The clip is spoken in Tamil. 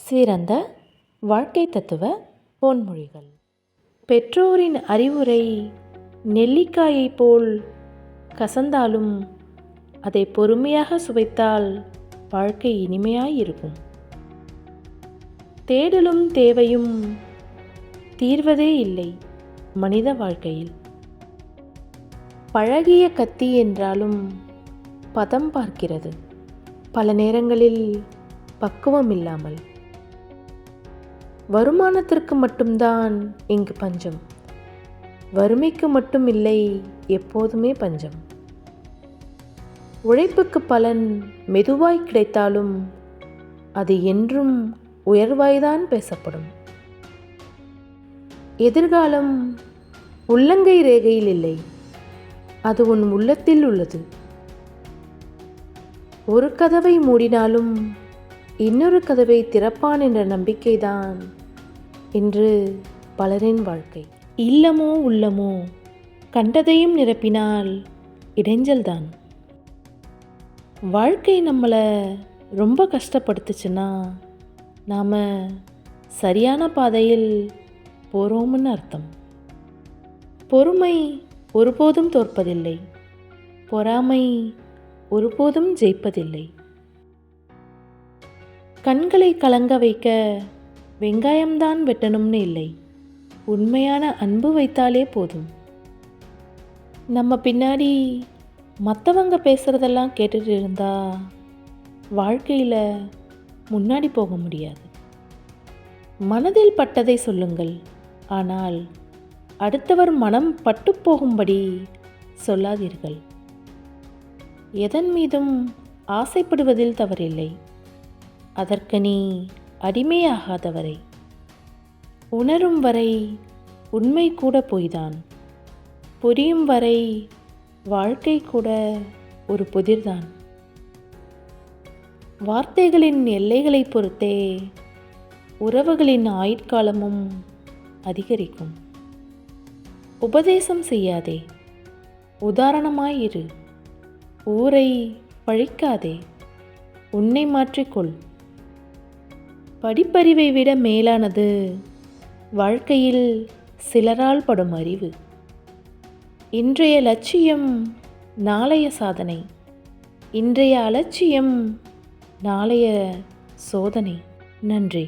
சிறந்த வாழ்க்கை தத்துவ பொன்மொழிகள். பெற்றோரின் அறிவுரை நெல்லிக்காயைப் போல் கசந்தாலும் அதை பொறுமையாக சுவைத்தால் வாழ்க்கை இனிமையாயிருக்கும். தேடலும் தேவையும் தீர்வதே இல்லை மனித வாழ்க்கையில். பழகிய கத்தி என்றாலும் பதம் பார்க்கிறது, பல நேரங்களில் பக்குவம் இல்லாமல். வருமானத்திற்கு மட்டும்தான் இங்கு பஞ்சம், வறுமைக்கு மட்டும் இல்லை எப்போதுமே பஞ்சம். உழைப்புக்கு பலன் மெதுவாய் கிடைத்தாலும் அது என்றும் உயர்வாய்தான் பேசப்படும். எதிர்காலம் உள்ளங்கை ரேகையில் இல்லை, அது உன் உள்ளத்தில் உள்ளது. ஒரு கதவை மூடினாலும் இன்னொரு கதவை திறப்பான் என்ற நம்பிக்கைதான் இன்று பலரின் வாழ்க்கை. இல்லமோ உள்ளமோ கண்டதையும் நிரப்பினால் இடைஞ்சல்தான். வாழ்க்கை நம்மளை ரொம்ப கஷ்டப்படுத்துச்சுன்னா நாம் சரியான பாதையில் போகிறோம்னு அர்த்தம். பொறுமை ஒருபோதும் தோற்பதில்லை, பொறாமை ஒருபோதும் ஜெயிப்பதில்லை. கண்களை கலங்க வைக்க வெங்காயம்தான் வெட்டணும்னு இல்லை, உண்மையான அன்பு வைத்தாலே போதும். நம்ம பின்னாடி மற்றவங்க பேசுகிறதெல்லாம் கேட்டுட்டு இருந்தா வாழ்க்கையில் முன்னாடி போக முடியாது. மனதில் பட்டதை சொல்லுங்கள், ஆனால் அடுத்தவர் மனம் பட்டு போகும்படி சொல்லாதீர்கள். எதன் மீதும் ஆசைப்படுவதில் தவறில்லை, அதற்கு நீ அடிமையாகாதவரை. உணரும் வரை உண்மை கூட பொய்தான், புரியும் வரை வாழ்க்கை கூட ஒரு புதிர்தான். வார்த்தைகளின் எல்லைகளை பொறுத்தே உறவுகளின் ஆயுட்காலமும் அதிகரிக்கும். உபதேசம் செய்யாதே, உதாரணமாயிரு. ஊரை பழிக்காதே, உன்னை மாற்றிக்கொள். படிப்பறிவை விட மேலானது வாழ்க்கையில் சிலரால் படும் அறிவு. இன்றைய லட்சியம் நாளைய சாதனை, இன்றைய அலட்சியம் நாளைய சோதனை. நன்றி.